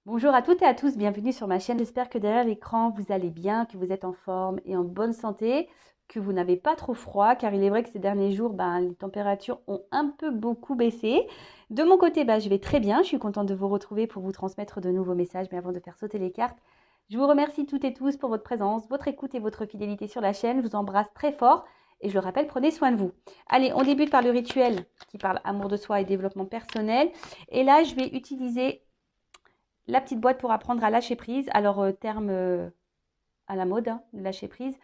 Bonjour à toutes et à tous, bienvenue sur ma chaîne. J'espère que derrière l'écran, vous allez bien, que vous êtes en forme et en bonne santé, que vous n'avez pas trop froid, car il est vrai que ces derniers jours, les températures ont un peu beaucoup baissé. De mon côté, je vais très bien. Je suis contente de vous retrouver pour vous transmettre de nouveaux messages. Mais avant de faire sauter les cartes, je vous remercie toutes et tous pour votre présence, votre écoute et votre fidélité sur la chaîne. Je vous embrasse très fort et je le rappelle, prenez soin de vous. Allez, on débute par le rituel qui parle amour de soi et développement personnel. Et là, je vais utiliser la petite boîte pour apprendre à lâcher prise. Alors, terme à la mode, hein, lâcher prise.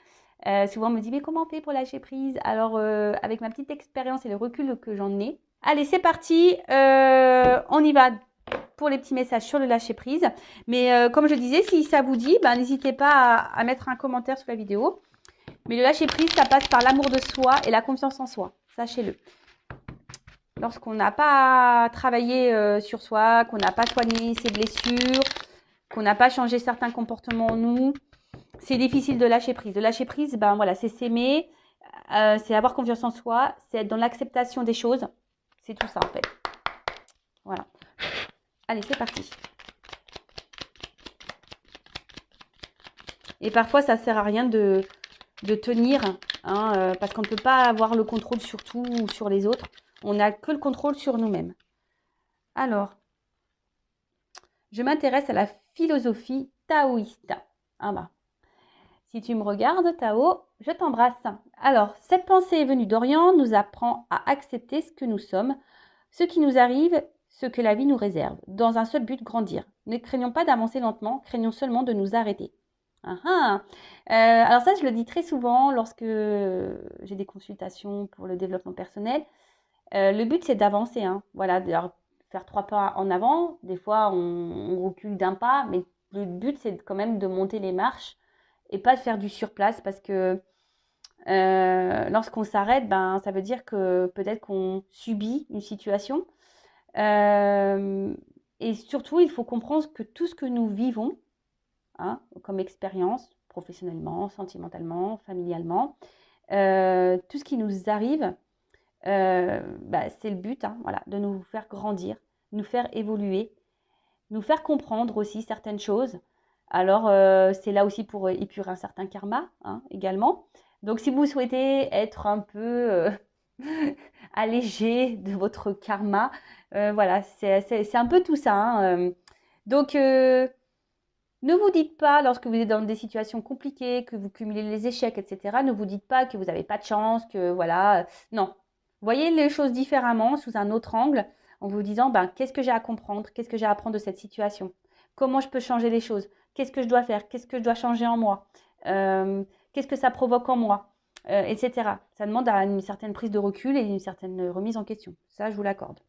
Souvent, on me dit, mais comment on fait pour lâcher prise? Alors, avec ma petite expérience et le recul que j'en ai. Allez, c'est parti. On y va pour les petits messages sur le lâcher prise. Mais comme je disais, si ça vous dit, n'hésitez pas à mettre un commentaire sous la vidéo. Mais le lâcher prise, ça passe par l'amour de soi et la confiance en soi. Sachez-le. Lorsqu'on n'a pas travaillé sur soi, qu'on n'a pas soigné ses blessures, qu'on n'a pas changé certains comportements en nous, c'est difficile de lâcher prise. De lâcher prise, voilà, c'est s'aimer, c'est avoir confiance en soi, c'est être dans l'acceptation des choses. C'est tout ça en fait. Voilà. Allez, c'est parti. Et parfois, ça ne sert à rien de tenir, hein, parce qu'on ne peut pas avoir le contrôle sur tout ou sur les autres. On n'a que le contrôle sur nous-mêmes. Alors, je m'intéresse à la philosophie taoïste. Ah bah, si tu me regardes, Tao, je t'embrasse. Alors, cette pensée est venue d'Orient, nous apprend à accepter ce que nous sommes, ce qui nous arrive, ce que la vie nous réserve, dans un seul but, grandir. Ne craignons pas d'avancer lentement, craignons seulement de nous arrêter. Alors ça, je le dis très souvent lorsque j'ai des consultations pour le développement personnel. Le but, c'est d'avancer. Voilà, de faire 3 pas en avant. Des fois, on recule d'un pas, mais le but, c'est quand même de monter les marches et pas de faire du surplace parce que lorsqu'on s'arrête, ça veut dire que peut-être qu'on subit une situation. Et surtout, il faut comprendre que tout ce que nous vivons, comme expérience, professionnellement, sentimentalement, familialement, tout ce qui nous arrive, c'est le but, voilà, de nous faire grandir, nous faire évoluer, nous faire comprendre aussi certaines choses. Alors, c'est là aussi pour épurer un certain karma, également. Donc, si vous souhaitez être un peu allégé de votre karma, voilà, c'est un peu tout ça. Donc, ne vous dites pas, lorsque vous êtes dans des situations compliquées, que vous cumulez les échecs, etc., ne vous dites pas que vous n'avez pas de chance, que voilà. Non. Voyez les choses différemment, sous un autre angle, en vous disant, qu'est-ce que j'ai à comprendre? Qu'est-ce que j'ai à apprendre de cette situation? Comment je peux changer les choses? Qu'est-ce que je dois faire? Qu'est-ce que je dois changer en moi? Qu'est-ce que ça provoque en moi? Etc. Ça demande une certaine prise de recul et une certaine remise en question. Ça, je vous l'accorde.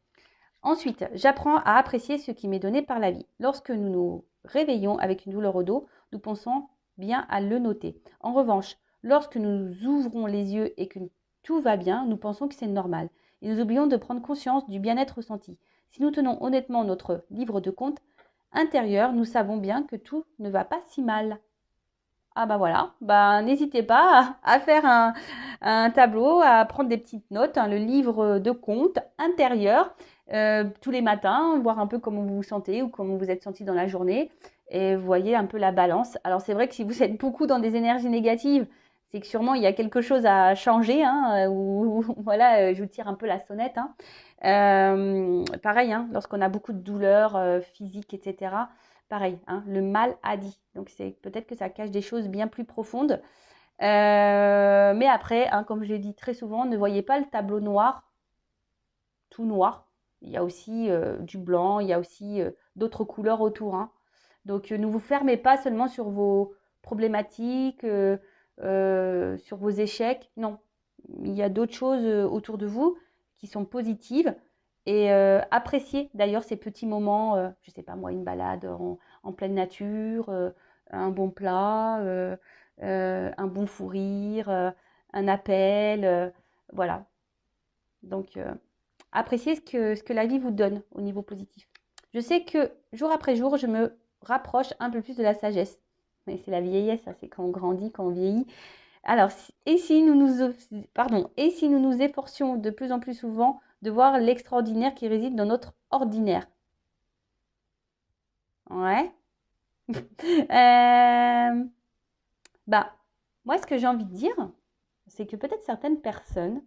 Ensuite, j'apprends à apprécier ce qui m'est donné par la vie. Lorsque nous nous réveillons avec une douleur au dos, nous pensons bien à le noter. En revanche, lorsque nous ouvrons les yeux et que tout va bien, nous pensons que c'est normal. Et nous oublions de prendre conscience du bien-être ressenti. Si nous tenons honnêtement notre livre de compte intérieur, nous savons bien que tout ne va pas si mal. Ah voilà, n'hésitez pas à faire un tableau, à prendre des petites notes, le livre de compte intérieur, tous les matins, voir un peu comment vous vous sentez ou comment vous êtes senti dans la journée et voyez un peu la balance. Alors c'est vrai que si vous êtes beaucoup dans des énergies négatives, c'est que sûrement il y a quelque chose à changer, ou voilà, je vous tire un peu la sonnette. Pareil, lorsqu'on a beaucoup de douleurs physiques, etc. Pareil, le mal a dit. Donc c'est peut-être que ça cache des choses bien plus profondes. Mais après, comme je l'ai dit très souvent, ne voyez pas le tableau noir, tout noir. Il y a aussi du blanc, il y a aussi d'autres couleurs autour. Donc ne vous fermez pas seulement sur vos problématiques, sur vos échecs. Non, il y a d'autres choses autour de vous qui sont positives. Et appréciez d'ailleurs ces petits moments, je ne sais pas moi, une balade en pleine nature, un bon plat, un bon fou rire, un appel, voilà. Donc appréciez ce que la vie vous donne au niveau positif. Je sais que jour après jour, je me rapproche un peu plus de la sagesse. Mais c'est la vieillesse, ça, c'est quand on grandit, quand on vieillit. Alors, et si nous nous efforcions de plus en plus souvent de voir l'extraordinaire qui réside dans notre ordinaire? Ouais. Euh, Bah, moi, ce que j'ai envie de dire, c'est que peut-être certaines personnes,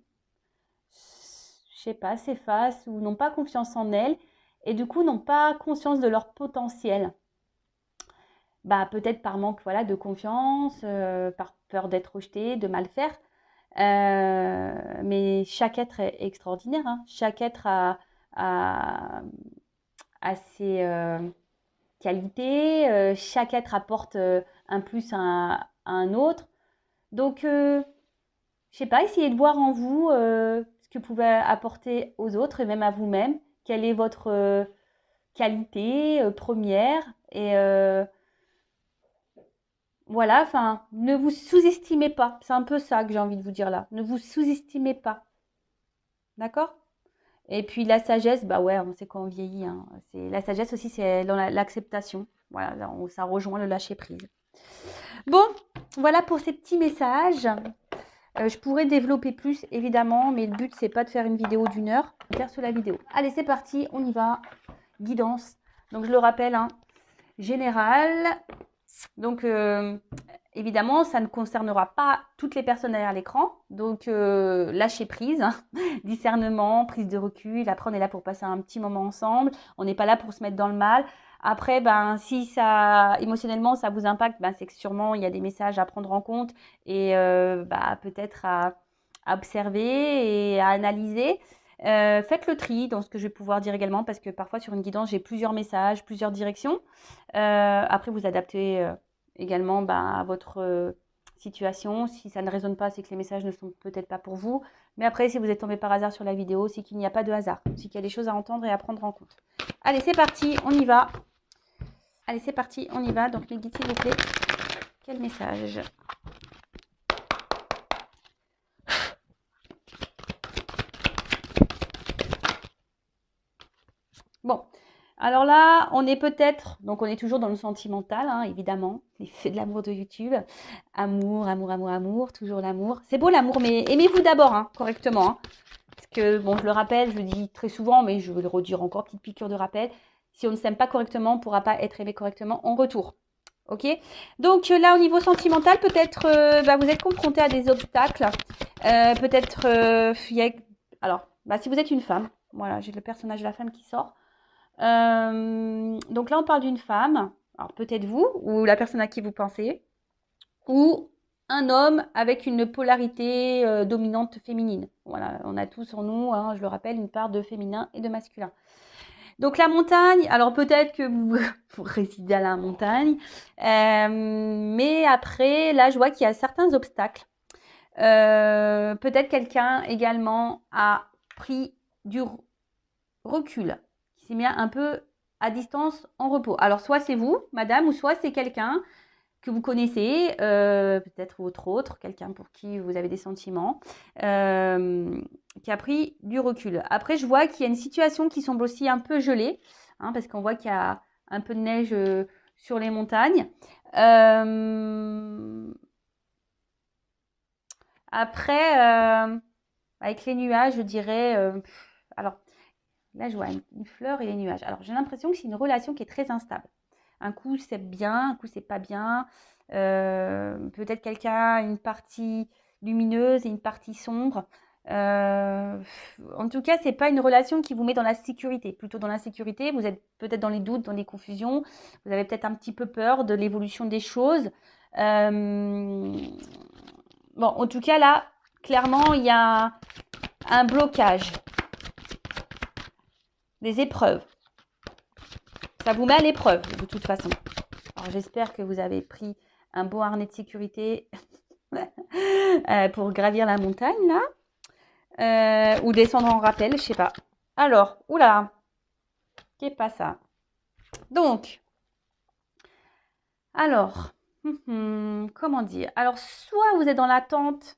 je sais pas, s'effacent ou n'ont pas confiance en elles et du coup n'ont pas conscience de leur potentiel. Bah, peut-être par manque voilà, de confiance, par peur d'être rejeté, de mal faire. Mais chaque être est extraordinaire, hein. Chaque être a, a ses qualités, chaque être apporte un plus à un autre. Donc, je sais pas, essayez de voir en vous ce que vous pouvez apporter aux autres et même à vous-même. Quelle est votre qualité première et voilà, enfin, ne vous sous-estimez pas. C'est un peu ça que j'ai envie de vous dire là. Ne vous sous-estimez pas. D'accord? Et puis la sagesse, bah ouais, on sait quand on vieillit, hein. C'est, la sagesse aussi, c'est dans l'acceptation. Voilà, ça rejoint le lâcher prise. Bon, voilà pour ces petits messages. Je pourrais développer plus, évidemment, mais le but, c'est pas de faire une vidéo d'une heure, faire sur la vidéo. Allez, c'est parti, on y va. Guidance. Donc, je le rappelle, hein, général. Donc, évidemment, ça ne concernera pas toutes les personnes derrière l'écran. Donc, lâcher prise, hein, discernement, prise de recul. Après, on est là pour passer un petit moment ensemble. On n'est pas là pour se mettre dans le mal. Après, ben, si ça, émotionnellement, ça vous impacte, ben, c'est que sûrement, il y a des messages à prendre en compte et bah, peut-être à observer et à analyser. Faites le tri dans ce que je vais pouvoir dire également parce que parfois, sur une guidance, j'ai plusieurs messages, plusieurs directions. Après, vous adaptez également à votre situation. Si ça ne résonne pas, c'est que les messages ne sont peut-être pas pour vous. Mais après, si vous êtes tombé par hasard sur la vidéo, c'est qu'il n'y a pas de hasard. C'est qu'il y a des choses à entendre et à prendre en compte. Allez, c'est parti, on y va. Allez, c'est parti, on y va. Donc, mes guides, s'il vous plaît. Quel message? Bon, alors là, on est peut-être, donc on est toujours dans le sentimental, hein, évidemment, les faits de l'amour de YouTube. Amour, amour, amour, amour, toujours l'amour. C'est beau l'amour, mais aimez-vous d'abord, hein, correctement. Hein. Parce que, bon, je le rappelle, je le dis très souvent, mais je vais le redire encore, petite piqûre de rappel. Si on ne s'aime pas correctement, on ne pourra pas être aimé correctement en retour. Ok? Donc là, au niveau sentimental, peut-être vous êtes confronté à des obstacles. Peut-être, alors, si vous êtes une femme, voilà, j'ai le personnage de la femme qui sort. Donc là, on parle d'une femme, alors peut-être vous, ou la personne à qui vous pensez, ou un homme avec une polarité dominante féminine. Voilà, on a tous en nous, hein, je le rappelle, une part de féminin et de masculin. Donc la montagne, alors peut-être que vous, vous résidez à la montagne, mais après, là, je vois qu'il y a certains obstacles. Peut-être quelqu'un également a pris du recul, qui s'est mis un peu à distance en repos. Alors soit c'est vous, madame, ou soit c'est quelqu'un que vous connaissez, peut-être autre, quelqu'un pour qui vous avez des sentiments, qui a pris du recul. Après, je vois qu'il y a une situation qui semble aussi un peu gelée, hein, parce qu'on voit qu'il y a un peu de neige sur les montagnes. Après, avec les nuages, je dirais, alors là, je vois une fleur et les nuages. Alors, j'ai l'impression que c'est une relation qui est très instable. Un coup, c'est bien, un coup, c'est pas bien. Peut-être quelqu'un a une partie lumineuse et une partie sombre. En tout cas, c'est pas une relation qui vous met dans la sécurité. Plutôt dans l'insécurité, vous êtes peut-être dans les doutes, dans les confusions. Vous avez peut-être un petit peu peur de l'évolution des choses. Bon, en tout cas, là, clairement, il y a un blocage, des épreuves. Ça vous met à l'épreuve, de toute façon. Alors, j'espère que vous avez pris un beau harnais de sécurité pour gravir la montagne, là. Ou descendre en rappel, je sais pas. Alors, oula, qu'est pas ça? Donc, alors, comment dire? Alors, soit vous êtes dans l'attente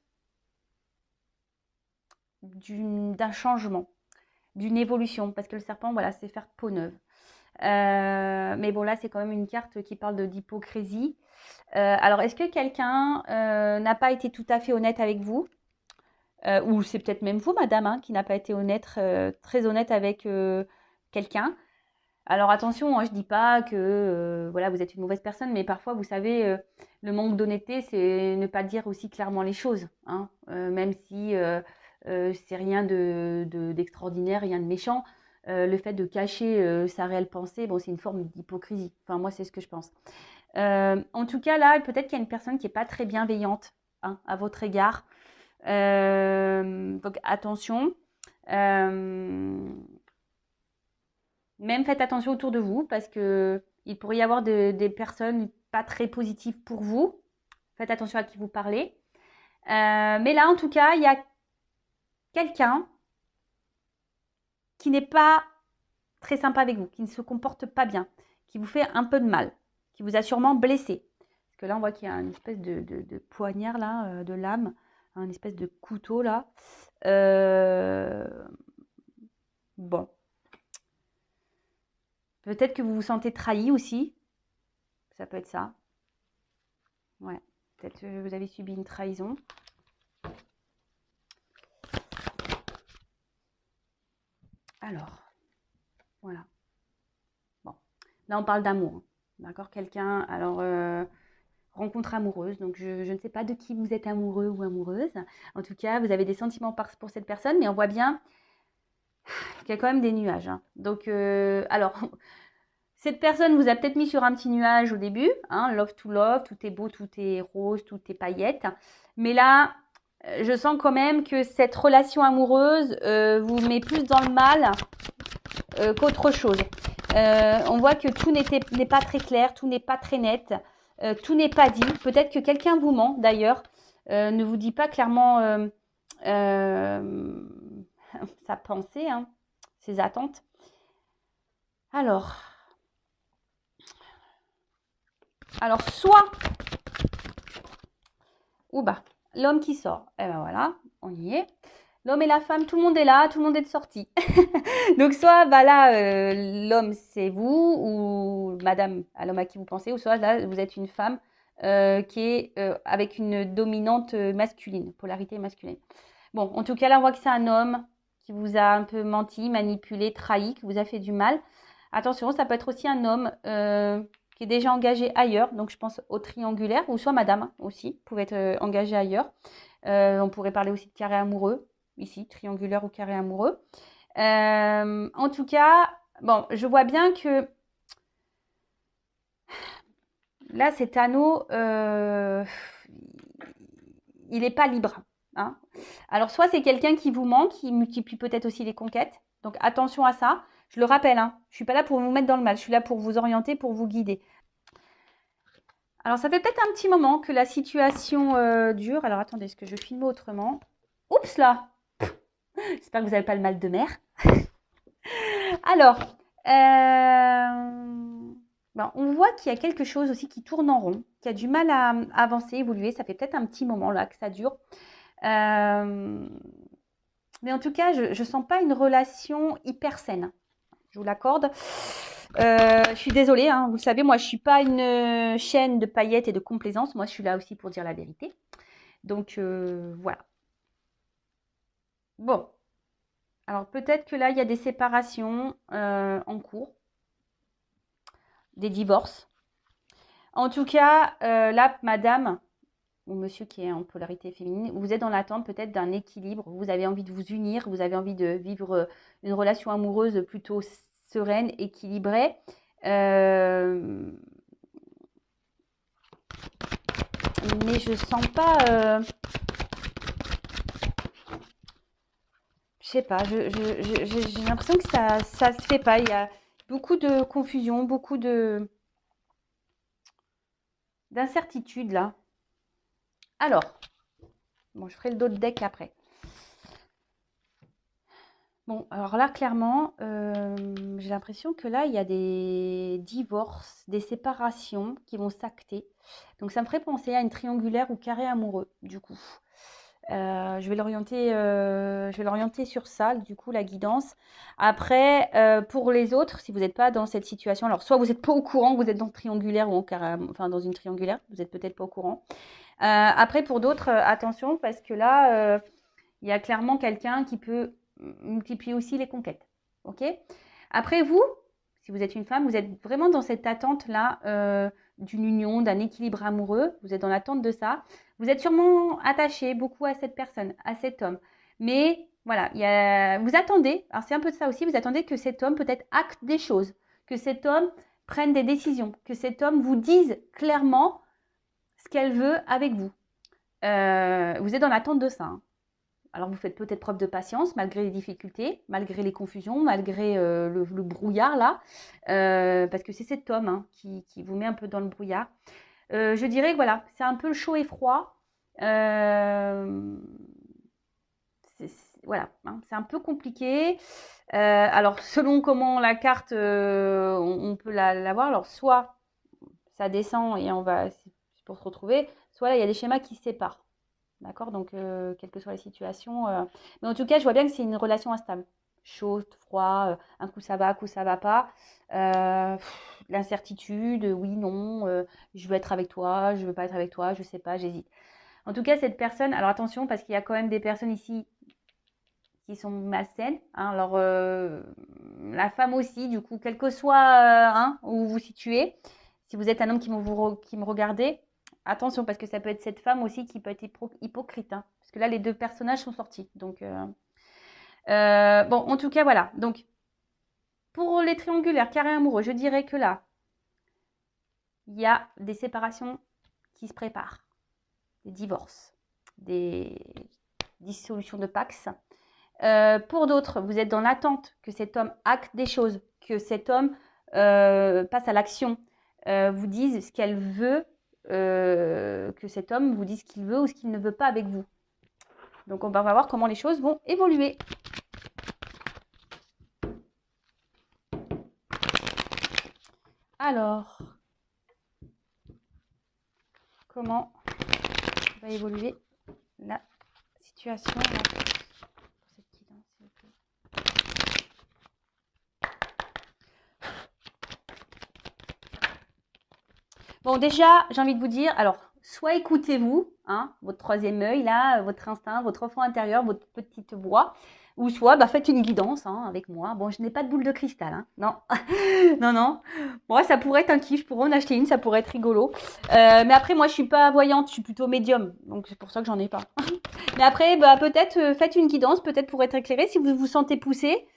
d'un changement, d'une évolution, parce que le serpent, voilà, c'est faire peau neuve. Mais bon, là, c'est quand même une carte qui parle d'hypocrisie. Alors, est-ce que quelqu'un n'a pas été tout à fait honnête avec vous? Ou c'est peut-être même vous, madame, hein, qui n'a pas été honnête, très honnête avec quelqu'un. Alors attention, hein, je dis pas que voilà, vous êtes une mauvaise personne, mais parfois, vous savez, le manque d'honnêteté, c'est ne pas dire aussi clairement les choses, hein, même si c'est rien d'extraordinaire, rien de méchant. Le fait de cacher sa réelle pensée, bon, c'est une forme d'hypocrisie. Enfin, moi, c'est ce que je pense. En tout cas, là, peut-être qu'il y a une personne qui n'est pas très bienveillante, hein, à votre égard. Donc attention. Même faites attention autour de vous parce que il pourrait y avoir des personnes pas très positives pour vous. Faites attention à qui vous parlez. Mais là, en tout cas, il y a quelqu'un qui n'est pas très sympa avec vous, qui ne se comporte pas bien, qui vous fait un peu de mal, qui vous a sûrement blessé. Parce que là, on voit qu'il y a une espèce de poignard là, de lame, une espèce de couteau là. Bon. Peut-être que vous vous sentez trahi aussi. Ça peut être ça. Ouais. Peut-être que vous avez subi une trahison. Alors, voilà. Bon. Là, on parle d'amour. D'accord? Quelqu'un, alors, rencontre amoureuse. Donc, je ne sais pas de qui vous êtes amoureux ou amoureuse. En tout cas, vous avez des sentiments pour cette personne, mais on voit bien qu'il y a quand même des nuages, hein. Donc, alors, cette personne vous a peut-être mis sur un petit nuage au début, hein, love to love, tout est beau, tout est rose, tout est paillettes. Mais là, je sens quand même que cette relation amoureuse vous met plus dans le mal qu'autre chose. On voit que tout n'est pas très clair, tout n'est pas très net, tout n'est pas dit. Peut-être que quelqu'un vous ment d'ailleurs, ne vous dit pas clairement sa pensée, hein, ses attentes. Alors, soit, ou bah, l'homme qui sort, et ben voilà, on y est. L'homme et la femme, tout le monde est là, tout le monde est de sortie. Donc soit bah là, l'homme c'est vous ou madame, à l'homme à qui vous pensez, ou soit là vous êtes une femme qui est avec une dominante masculine, polarité masculine. Bon, en tout cas là on voit que c'est un homme qui vous a un peu menti, manipulé, trahi, qui vous a fait du mal. Attention, ça peut être aussi un homme qui est déjà engagé ailleurs, donc je pense au triangulaire, ou soit madame aussi, pouvait être engagée ailleurs. On pourrait parler aussi de carré amoureux, ici, triangulaire ou carré amoureux. En tout cas, bon, je vois bien que là, cet anneau, il n'est pas libre, hein. Alors, soit c'est quelqu'un qui vous ment, qui multiplie peut-être aussi les conquêtes. Donc, attention à ça. Je le rappelle, hein, je ne suis pas là pour vous mettre dans le mal. Je suis là pour vous orienter, pour vous guider. Alors, ça fait peut-être un petit moment que la situation dure. Alors, attendez, est-ce que je filme autrement? Oups là! J'espère que vous n'avez pas le mal de mer. Alors, ben, on voit qu'il y a quelque chose aussi qui tourne en rond, qui a du mal à avancer, évoluer. Ça fait peut-être un petit moment là que ça dure. Mais en tout cas, je ne sens pas une relation hyper saine. Je vous l'accorde. Je suis désolée, hein, vous le savez, moi je ne suis pas une chaîne de paillettes et de complaisance. Moi je suis là aussi pour dire la vérité. Donc voilà. Bon. Alors peut-être que là il y a des séparations en cours, des divorces. En tout cas, là, madame ou monsieur qui est en polarité féminine, vous êtes dans l'attente peut-être d'un équilibre. Vous avez envie de vous unir, vous avez envie de vivre une relation amoureuse plutôt sereine, équilibrée. Mais je sens pas. Je sais pas. J'ai l'impression que ça se fait pas. Il y a beaucoup de confusion, beaucoup d'incertitude là. Alors, bon, je ferai le dos de deck après. Bon, alors là, clairement, j'ai l'impression que là, il y a des divorces, des séparations qui vont s'acter. Donc, ça me ferait penser à une triangulaire ou carré amoureux, du coup. Je vais l'orienter sur ça, du coup, la guidance. Après, pour les autres, si vous n'êtes pas dans cette situation, alors soit vous n'êtes pas au courant que vous êtes dans le triangulaire ou en carré, enfin dans une triangulaire, vous n'êtes peut-être pas au courant. Après, pour d'autres, attention, parce que là, il y a clairement quelqu'un qui peut multiplier aussi les conquêtes. Ok? Après, vous, si vous êtes une femme, vous êtes vraiment dans cette attente-là d'une union, d'un équilibre amoureux. Vous êtes dans l'attente de ça. Vous êtes sûrement attaché beaucoup à cette personne, à cet homme. Mais voilà, vous attendez, alors c'est un peu de ça aussi, vous attendez que cet homme peut-être acte des choses, que cet homme prenne des décisions, que cet homme vous dise clairement ce qu'elle veut avec vous. Vous êtes dans l'attente de ça. Hein. Alors vous faites peut-être preuve de patience malgré les difficultés, malgré les confusions, malgré le brouillard là, parce que c'est cet homme hein, qui vous met un peu dans le brouillard. Je dirais que voilà, c'est un peu chaud et froid. Voilà, hein, c'est un peu compliqué. Alors selon comment la carte, on peut la voir. Alors soit ça descend et on va c'est pour se retrouver, soit là il y a des schémas qui se séparent. D'accord? Donc, quelle que soit la situation. Mais en tout cas, je vois bien que c'est une relation instable. Chaud, froid, un coup ça va pas. L'incertitude, oui, non, je veux être avec toi, je veux pas être avec toi, je sais pas, j'hésite. En tout cas, cette personne, alors attention, parce qu'il y a quand même des personnes ici qui sont malsaines. Hein, alors, la femme aussi, du coup, quel que soit hein, où vous vous situez, si vous êtes un homme qui me regardez, attention, parce que ça peut être cette femme aussi qui peut être hypocrite. Hein, parce que là, les deux personnages sont sortis. Donc, bon, en tout cas, voilà. Donc, pour les triangulaires, carrés amoureux, je dirais que là, il y a des séparations qui se préparent. Des divorces, des dissolutions de Pax. Pour d'autres, vous êtes dans l'attente que cet homme acte des choses, que cet homme passe à l'action, vous dise ce qu'elle veut, que cet homme vous dise ce qu'il veut ou ce qu'il ne veut pas avec vous. Donc on va voir comment les choses vont évoluer. Alors, comment va évoluer la situation là, pour cette guidance, s'il vous plaît. Bon, déjà, j'ai envie de vous dire, alors, soit écoutez-vous, hein, votre troisième œil, là, votre instinct, votre enfant intérieur, votre petite voix, ou soit faites une guidance hein, avec moi. Bon, je n'ai pas de boule de cristal, hein, non, non, non. Bon, ça pourrait être un kiff, je pourrais en acheter une, ça pourrait être rigolo. Mais après, moi, je suis pas voyante, je suis plutôt médium, donc c'est pour ça que j'en ai pas. Mais après, peut-être faites une guidance, peut-être pour être éclairé, si vous vous sentez poussé.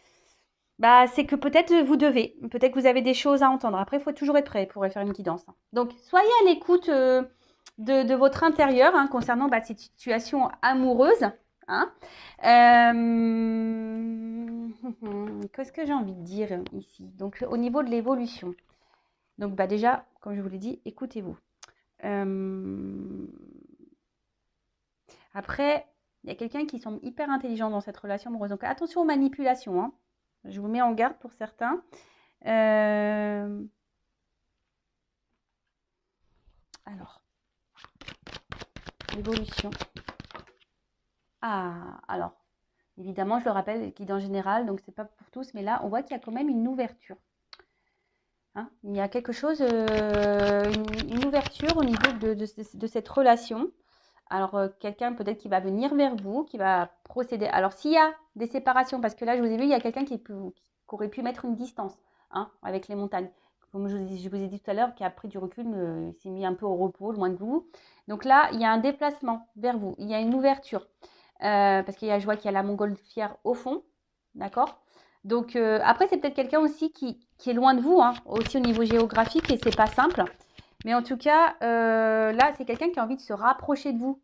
C'est que peut-être vous devez, peut-être que vous avez des choses à entendre. Après, il faut toujours être prêt pour faire une guidance. Donc, soyez à l'écoute de votre intérieur hein, concernant cette situation amoureuse. Hein. Qu'est-ce que j'ai envie de dire ici? Donc, au niveau de l'évolution. Donc, déjà, comme je vous l'ai dit, écoutez-vous. Après, il y a quelqu'un qui semble hyper intelligent dans cette relation amoureuse. Donc, attention aux manipulations. Hein. Je vous mets en garde pour certains. Alors, l'évolution. Alors, évidemment, je le rappelle, guidance générale, donc c'est pas pour tous, mais là, on voit qu'il y a quand même une ouverture. Hein, il y a quelque chose, une ouverture au niveau de cette relation. Alors, quelqu'un peut-être qui va venir vers vous, qui va procéder. Alors, s'il y a des séparations, parce que là, je vous ai vu, il y a quelqu'un qui aurait pu mettre une distance hein, avec les montagnes. Comme je vous ai dit tout à l'heure, qui a pris du recul, il s'est mis un peu au repos, loin de vous. Donc là, il y a un déplacement vers vous. Il y a une ouverture. Parce je vois qu'il y a la montgolfière au fond. D'accord ? Donc, après, c'est peut-être quelqu'un aussi qui est loin de vous, hein, aussi au niveau géographique, et c'est pas simple. Mais en tout cas, là, c'est quelqu'un qui a envie de se rapprocher de vous,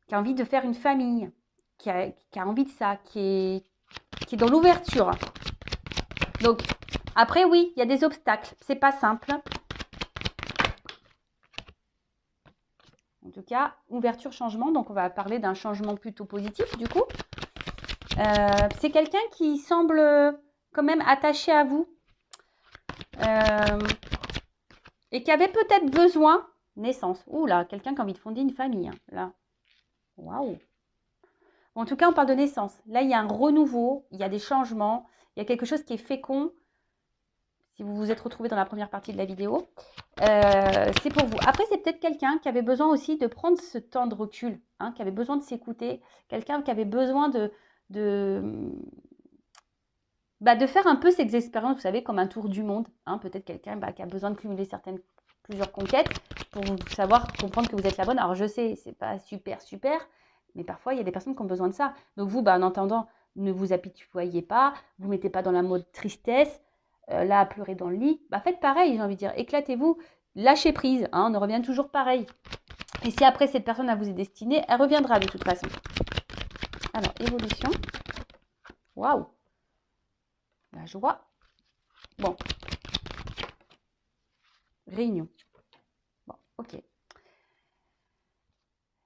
qui a envie de faire une famille, qui a envie de ça, qui est dans l'ouverture. Donc, après, oui, il y a des obstacles. C'est pas simple. En tout cas, ouverture, changement. Donc, on va parler d'un changement plutôt positif, du coup. C'est quelqu'un qui semble quand même attaché à vous. Et qui avait peut-être besoin, naissance. Ouh là, quelqu'un qui a envie de fonder une famille. Hein, là. Waouh. En tout cas, on parle de naissance. Là, il y a un renouveau, il y a des changements, il y a quelque chose qui est fécond. Si vous vous êtes retrouvé dans la première partie de la vidéo, c'est pour vous. Après, c'est peut-être quelqu'un qui avait besoin aussi de prendre ce temps de recul, hein, qui avait besoin de s'écouter, quelqu'un qui avait besoin de bah, de faire un peu ces expériences, vous savez, comme un tour du monde. Hein. Peut-être quelqu'un qui a besoin de cumuler plusieurs conquêtes pour savoir, comprendre que vous êtes la bonne. Alors je sais, c'est pas super, mais parfois il y a des personnes qui ont besoin de ça. Donc vous, bah, en attendant, ne vous apitoyez pas, vous mettez pas dans la mode tristesse, là à pleurer dans le lit. Bah, faites pareil, j'ai envie de dire, éclatez-vous, lâchez prise, hein, on en revient toujours pareil. Et si après cette personne à vous est destinée, elle reviendra de toute façon. Alors, évolution. Waouh! La joie. Bon. Réunion. Bon, ok.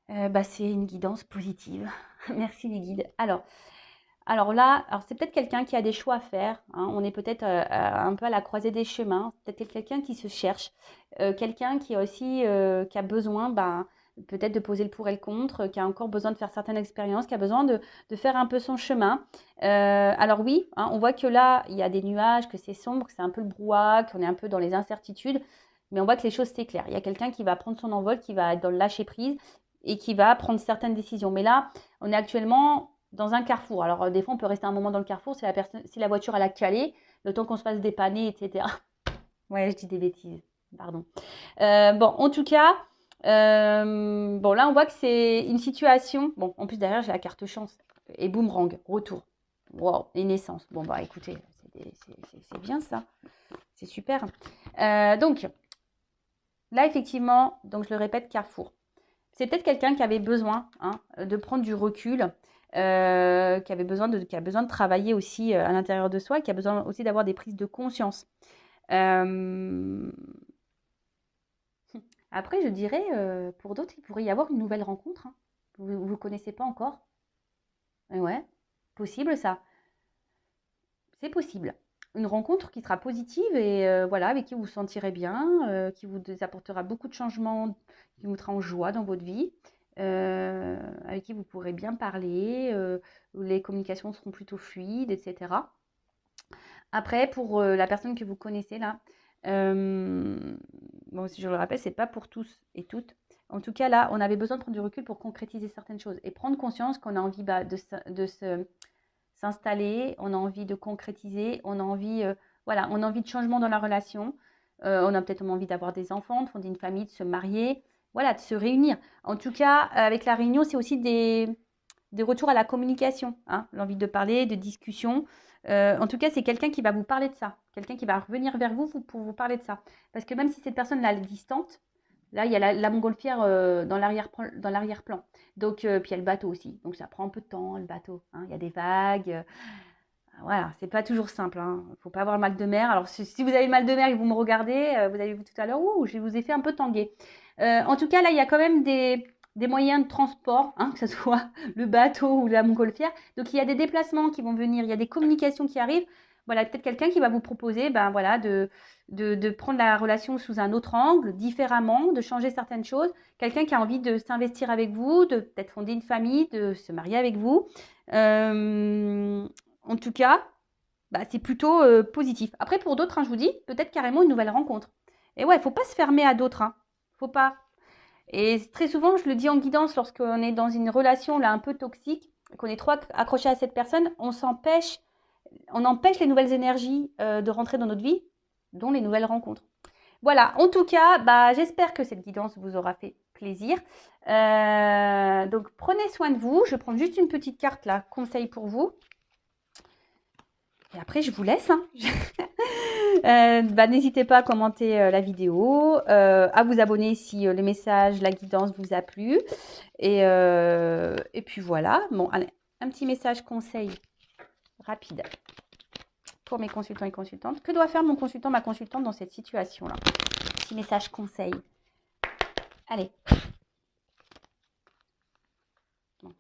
Bah, c'est une guidance positive. Merci les guides. Alors là, c'est peut-être quelqu'un qui a des choix à faire. Hein. On est peut-être un peu à la croisée des chemins. Peut-être quelqu'un qui se cherche. Quelqu'un qui a aussi qui a besoin peut-être de poser le pour et le contre, qui a encore besoin de faire certaines expériences, qui a besoin de faire un peu son chemin. Alors oui, hein, on voit que là, il y a des nuages, que c'est sombre, que c'est un peu le brouhaha, qu'on est un peu dans les incertitudes. Mais on voit que les choses s'éclairent. Il y a quelqu'un qui va prendre son envol, qui va être dans le lâcher-prise et qui va prendre certaines décisions. Mais là, on est actuellement dans un carrefour. Alors, des fois, on peut rester un moment dans le carrefour si la voiture elle a calé, le temps qu'on se fasse dépanner, etc. Ouais, je dis des bêtises. Pardon. Bon, en tout cas, bon, là, on voit que c'est une situation. Bon, en plus, derrière, j'ai la carte chance. Et boomerang, retour. Wow, et naissance. Bon, bah, écoutez, c'est bien ça. C'est super. Donc, là, effectivement, donc je le répète, carrefour. C'est peut-être quelqu'un qui avait besoin de prendre du recul, qui a besoin de travailler aussi à l'intérieur de soi, qui a besoin aussi d'avoir des prises de conscience. Après, je dirais, pour d'autres, il pourrait y avoir une nouvelle rencontre. Hein. Vous ne connaissez pas encore. Ouais, possible ça. C'est possible. Une rencontre qui sera positive et voilà, avec qui vous vous sentirez bien, qui vous apportera beaucoup de changements, qui vous mettra en joie dans votre vie, avec qui vous pourrez bien parler, où les communications seront plutôt fluides, etc. Après, pour la personne que vous connaissez là, bon, si je le rappelle, c'est pas pour tous et toutes. En tout cas, là, on avait besoin de prendre du recul pour concrétiser certaines choses et prendre conscience qu'on a envie de s'installer, on a envie de concrétiser, on a envie, voilà, on a envie de changement dans la relation, on a peut-être envie d'avoir des enfants, de fonder une famille, de se marier, voilà, de se réunir. En tout cas, avec la réunion, c'est aussi des retours à la communication, hein, l'envie de parler, de discussion. En tout cas, c'est quelqu'un qui va vous parler de ça, quelqu'un qui va revenir vers vous pour vous parler de ça. Parce que même si cette personne-là est distante, là, il y a la montgolfière dans l'arrière-plan. Donc, puis il y a le bateau aussi. Donc, ça prend un peu de temps, le bateau. Hein. Il y a des vagues. Voilà, c'est pas toujours simple. Hein. Il ne faut pas avoir le mal de mer. Alors, si vous avez le mal de mer et que vous me regardez, vous avez vu tout à l'heure, je vous ai fait un peu tanguer. En tout cas, là, il y a quand même des moyens de transport, hein, que ce soit le bateau ou la montgolfière. Donc, il y a des déplacements qui vont venir, il y a des communications qui arrivent. Voilà, peut-être quelqu'un qui va vous proposer voilà, de prendre la relation sous un autre angle, différemment, de changer certaines choses. Quelqu'un qui a envie de s'investir avec vous, de peut-être fonder une famille, de se marier avec vous. En tout cas, c'est plutôt positif. Après, pour d'autres, hein, je vous dis, peut-être carrément une nouvelle rencontre. Et ouais, il ne faut pas se fermer à d'autres. Hein. Faut pas. Et très souvent, je le dis en guidance, lorsqu'on est dans une relation là un peu toxique, qu'on est trop accroché à cette personne, on empêche les nouvelles énergies de rentrer dans notre vie, dont les nouvelles rencontres. Voilà, en tout cas, j'espère que cette guidance vous aura fait plaisir. Donc, prenez soin de vous. Je prends juste une petite carte là, conseil pour vous. Et après, je vous laisse. Hein. N'hésitez pas à commenter la vidéo, à vous abonner si le message, la guidance vous a plu. Et puis voilà. Bon, allez, un petit message conseil rapide pour mes consultants et consultantes. Que doit faire mon consultant, ma consultante dans cette situation-là? Petit message conseil. Allez. Bon.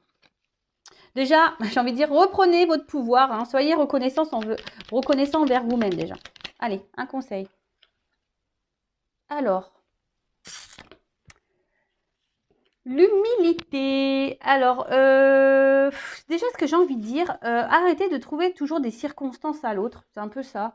Déjà, j'ai envie de dire, reprenez votre pouvoir. Hein, soyez reconnaissant envers vous-même déjà. Allez, un conseil. Alors, l'humilité. Alors, déjà, ce que j'ai envie de dire, arrêtez de trouver toujours des circonstances à l'autre. C'est un peu ça.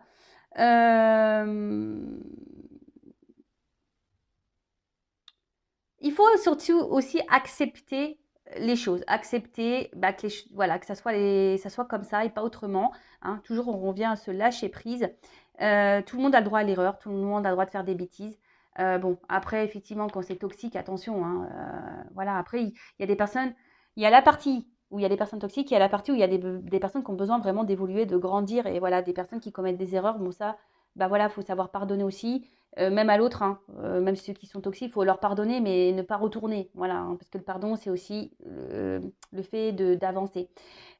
Il faut surtout aussi accepter les choses, accepter que, voilà, que ça soit comme ça et pas autrement. Hein. Toujours, on revient à se lâcher prise. Tout le monde a le droit à l'erreur, tout le monde a le droit de faire des bêtises. Bon, après, effectivement, quand c'est toxique, attention. Hein, voilà, après, il y a des personnes, il y a la partie où il y a des personnes toxiques, il y a la partie où il y a des personnes qui ont besoin vraiment d'évoluer, de grandir, et voilà, des personnes qui commettent des erreurs. Bon, ça, voilà, faut savoir pardonner aussi. Même à l'autre, hein, même ceux qui sont toxiques, il faut leur pardonner, mais ne pas retourner. Voilà, hein, parce que le pardon, c'est aussi le fait d'avancer.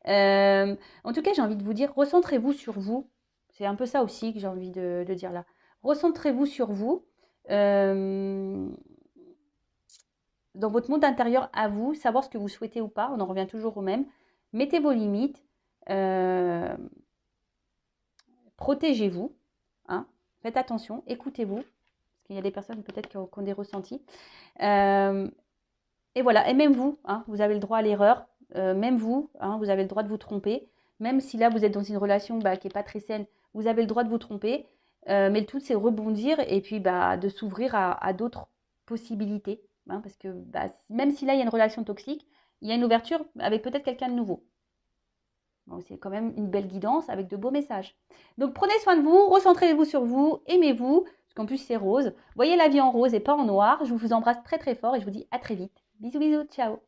En tout cas, j'ai envie de vous dire, recentrez-vous sur vous. C'est un peu ça aussi que j'ai envie de dire là. Recentrez-vous sur vous, dans votre monde intérieur à vous, savoir ce que vous souhaitez ou pas. On en revient toujours au même. Mettez vos limites. Protégez-vous. Hein. Faites attention. Écoutez-vous. Parce qu'il y a des personnes peut-être qui ont des ressentis. Et voilà. Et même vous, hein, vous avez le droit à l'erreur. Même vous, hein, vous avez le droit de vous tromper. Même si là, vous êtes dans une relation qui n'est pas très saine, vous avez le droit de vous tromper. Mais le tout, c'est rebondir et puis de s'ouvrir à d'autres possibilités. Hein, parce que même si là, il y a une relation toxique, il y a une ouverture avec peut-être quelqu'un de nouveau. Bon, c'est quand même une belle guidance avec de beaux messages. Donc, prenez soin de vous, recentrez-vous sur vous, aimez-vous, parce qu'en plus, c'est rose. Voyez la vie en rose et pas en noir. Je vous embrasse très très fort et je vous dis à très vite. Bisous, bisous, ciao.